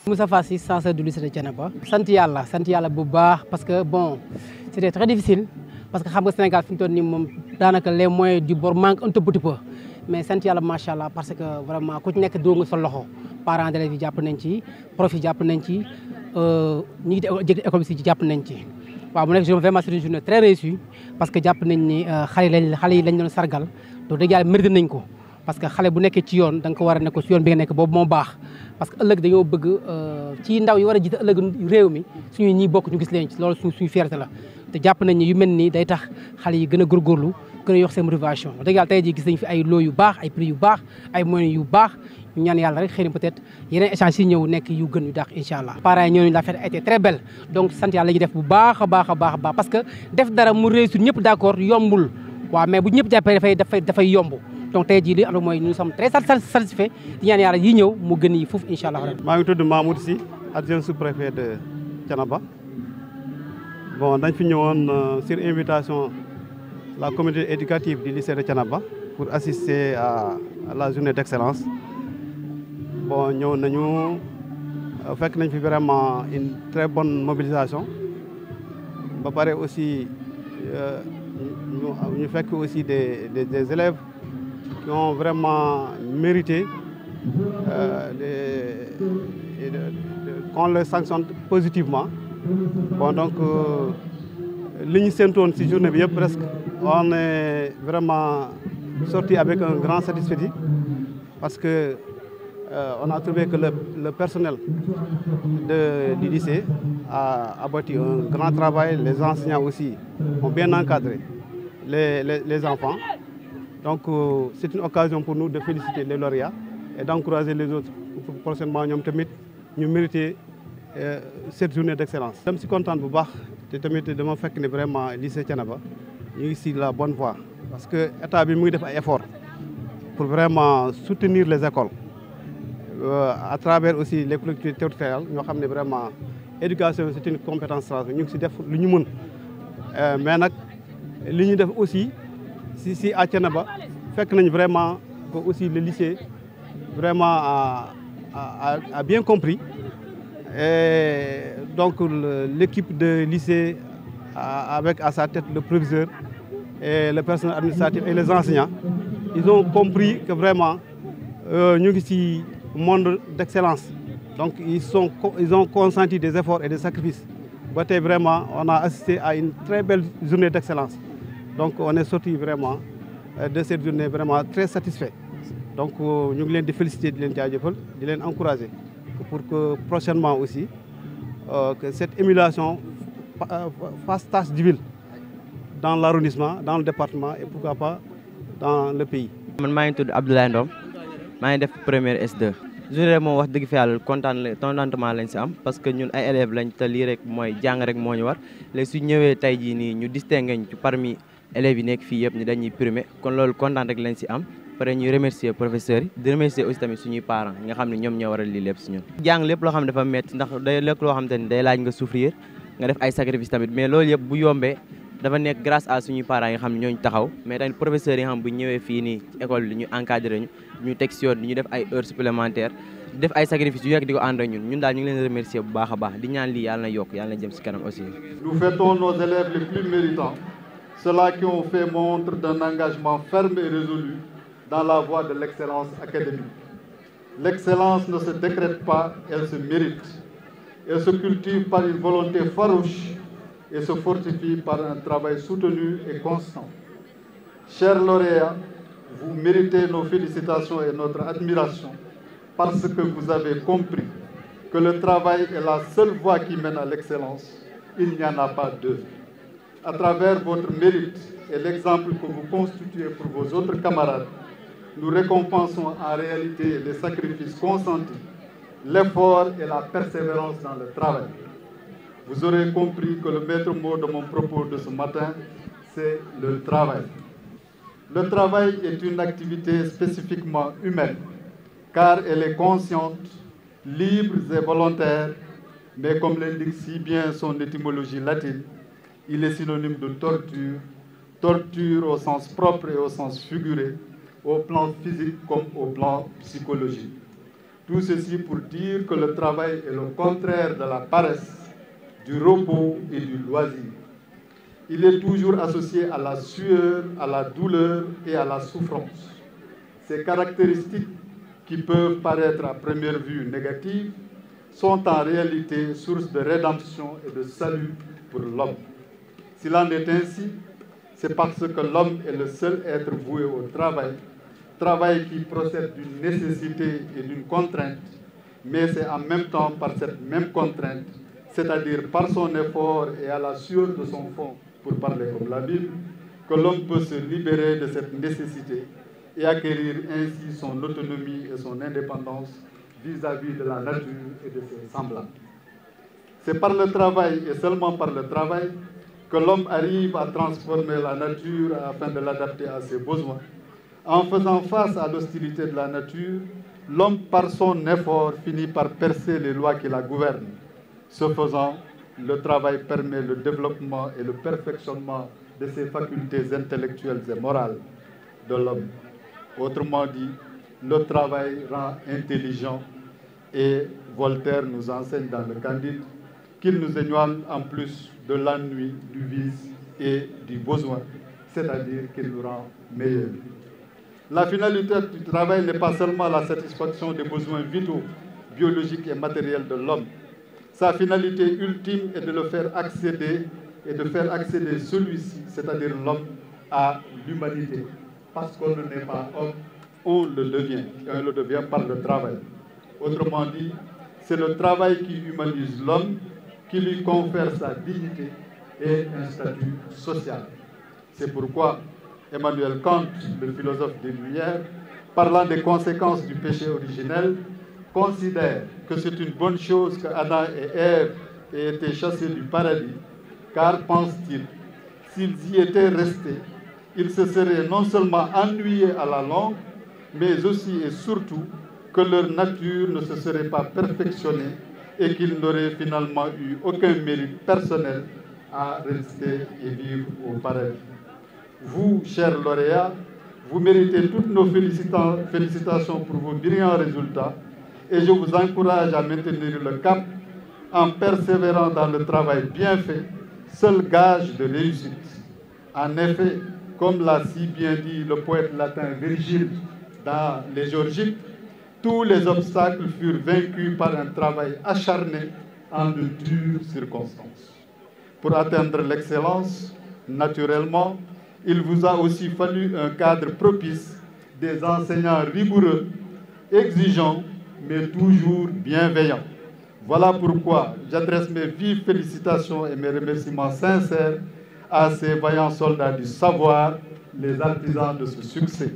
Moustapha Sy, censeur du lycée de Thiénaba. sant yàlla bu baax parce que bon c'était très difficile parce que xam nga Sénégal fi mu toll nii moom daanaka les moyens du bord manquent un tout petit peu mais sant yàlla macha allah parce que vraiment ku ci nekk dóor nga sa loxo parents d'élèves yi jàpp nañ ci prof yi jàpp nañ ci ñi ngi école bi si jàpp nañ ci. waaw mu nekk vraiment c'est une journée très réussie parce que jàpp nañ ni xale yi lañ doon sargal donc dëgg yàlla mérité nañ ko parce que xale bu nekkee ci yoon da nga ko war a nekk ci yoon bi nga nekk boobu moo baax parce que ëllëg dañoo bëgg ci ndaw yi war a jiite ëllëg réew mi suñu ñi bokk ñu gis leen ci loolu suñu fierté la te jàpp nañ ni yu mel nii day tax xale yi gën a góorgóorlu gën a yokk seen motivation dëgg yàlla tey jii gis nañ fi ay loo yu baax ay prix yu baax ay moyens yu baax ñu ñaan yàlla rek xëy na peut-être yeneen échange yi ñëw nekk yu gën yu daax incha allah parents yi ñëw nañu la fête a été très belle donc sant yàlla la ñuy def bu baax a baax parce que def dara mu réussir ñëpp d'accord yombul waaw mais bu ñëpp jàppee dafay yomb donc tey jii li am mooy nous sommes très satisfaits di ñaan yàlla yi ñëw mu gën yi foofu incha allah. maa ngi tudd Mamoud Sy adjoint sous-préfet de Thiénaba bon dañ fi ñëwoon sur invitation la communauté éducative du lycée de Thiénaba pour assister à la journée d'excellence. Bon, ñëw nañu fekk nañ fi vraiment une très bonne mobilisation ba pare aussi ñu fekk aussi des élèves qui ont vraiment mérité qu'on les sanctionne positivement. Bon donc li ñu séentoon ci journée bi yëpp presque on est vraiment sorti avec un grand satisfait parce que on a trouvé que le personnel du lycée a abattu un grand travail. Les enseignants aussi ont bien encadré les enfants. Donc c'est une occasion pour nous de féliciter les lauréats et d'encourager les autres pour prochainement ñoom tamit ñu mériter cette journée d'excellence. Je suis content bu baax te tamit dama fekk ne vraiment lycée Thiénaba ñu ngi ci la bonne voie parce que état bi mu ngi def ay efforts pour vraiment soutenir les écoles. À travers aussi les collectivités territoriales ñoo xam ne vraiment éducation c'est une compétence transversale ñu ngi ci def lu ñu mën mais nag li ñu def aussi si à Thiénaba fekk nañ vraiment que aussi le lycée vraiment a bien compris et donc l'équipe de lycée avec à sa tête le proviseur et le personnel administratif et les enseignants ils ont compris que vraiment ñu ngi ci monde d'excellence. Donc ils ont consenti des efforts et des sacrifices. Vraiment, on a assisté à une très belle journée d'excellence. Donc on est sorti vraiment de cette journée vraiment très satisfait. Donc nous voulons les féliciter, les encourager pour que prochainement aussi que cette émulation fasse tache d'huile dans l'arrondissement, dans le département et pourquoi pas dans le pays. Je suis Abdoulaye Ndom, je suis première S2. journée moom wax dëgg fi yàlla contentement lañ si am parce que ñun ay élèves lañ te lii rek mooy jàng rek moo ñu war léegi su ñëwee tey jii nii ñu distingué ñu parmi élèves yi nekk fii yëpp ñu dañuy primé kon loolu kontaan rek lañ si am pare ñuy remercier professeurs yi di remercier aussi tamit suñuy parents nga xam ne ñoom ñoo waral lii lépp si ñun jàng lépp loo xam ne dafa métti ndax day lépp loo xam te ni day laaj nga souffrir nga def ay sacrifice tamit mais loolu yëpp bu yombee dafa nekk grâce à suñuy parents yi nga xam ne ñooñu taxaw mais tamit professeurs yi nga xam bu ñëwee fii nii ci école bi ñu encadré ñu teg si yoon ñu def ay heures supplémentaires def ay sacrifices yu yegg di ko ànd ak ñun daal ñu ngi leen remercier bu baax a baax di ñaan lii yàlla na yokk yàlla na jëm si kanam aussi. Nous fêtons nos élèves les plus méritants, ceux-là qui ont fait montre d'un engagement ferme et résolu dans la voie de l'excellence académique. L'excellence ne se décrète pas, elle se mérite. Elle se cultive par une volonté farouche et se fortifie par un travail soutenu et constant. Chers lauréats, vous méritez nos félicitations et notre admiration parce que vous avez compris que le travail est la seule voie qui mène à l'excellence. Il n'y en a pas deux. À travers votre mérite et l'exemple que vous constituez pour vos autres camarades, nous récompensons en réalité les sacrifices consentis, l'effort et la persévérance dans le travail. Vous aurez compris que le maître mot de mon propos de ce matin, c'est le travail. Le travail est une activité spécifiquement humaine, car elle est consciente, libre et volontaire, mais comme l'indique si bien son étymologie latine, il est synonyme de torture, torture au sens propre et au sens figuré, au plan physique comme au plan psychologique. Tout ceci pour dire que le travail est le contraire de la paresse, du repos et du loisir. Il est toujours associé à la sueur, à la douleur et à la souffrance. Ces caractéristiques qui peuvent paraître à première vue négatives sont en réalité source de rédemption et de salut pour l'homme. S'il en est ainsi, c'est parce que l'homme est le seul être voué au travail, travail qui procède d'une nécessité et d'une contrainte, mais c'est en même temps par cette même contrainte, c'est-à-dire par son effort et à la sueur de son fond, pour parler comme la Bible, que l'homme peut se libérer de cette nécessité et acquérir ainsi son autonomie et son indépendance vis-à-vis de la nature et de ses semblables. C'est par le travail et seulement par le travail que l'homme arrive à transformer la nature afin de l'adapter à ses besoins. En faisant face à l'hostilité de la nature, l'homme, par son effort, finit par percer les lois qui la gouvernent. Ce faisant, le travail permet le développement et le perfectionnement de ses facultés intellectuelles et morales de l'homme. Autrement dit, le travail rend intelligent et Voltaire nous enseigne dans le Candide qu'il nous éloigne en plus de l'ennui, du vice et du besoin, c'est-à-dire qu'il nous rend meilleurs. La finalité du travail n'est pas seulement la satisfaction des besoins vitaux, biologiques et matériels de l'homme. Sa finalité ultime est de le faire accéder et de faire accéder celui-ci, c'est-à-dire l'homme, à l'humanité. Parce qu'on ne n'est pas homme, on le devient. Et on le devient par le travail. Autrement dit, c'est le travail qui humanise l'homme, qui lui confère sa dignité et un statut social. C'est pourquoi Emmanuel Kant, le philosophe des Lumières, parlant des conséquences du péché originel, considère que c'est une bonne chose que Adam et Ève aient été chassés du paradis, car, pense-t-il, s'ils y étaient restés, ils se seraient non seulement ennuyés à la longue, mais aussi et surtout que leur nature ne se serait pas perfectionnée et qu'ils n'auraient finalement eu aucun mérite personnel à rester et vivre au paradis. Vous, chers lauréats, vous méritez toutes nos félicitations pour vos brillants résultats et je vous encourage à maintenir le cap en persévérant dans le travail bien fait, seul gage de réussite. En effet, comme l'a si bien dit le poète latin Virgile dans les Georgiques, tous les obstacles furent vaincus par un travail acharné en de dures circonstances. Pour atteindre l'excellence, naturellement, il vous a aussi fallu un cadre propice, des enseignants rigoureux, exigeants, mais toujours bienveillants. Voilà pourquoi j'adresse mes vives félicitations et mes remerciements sincères à ces vaillants soldats du savoir, les artisans de ce succès.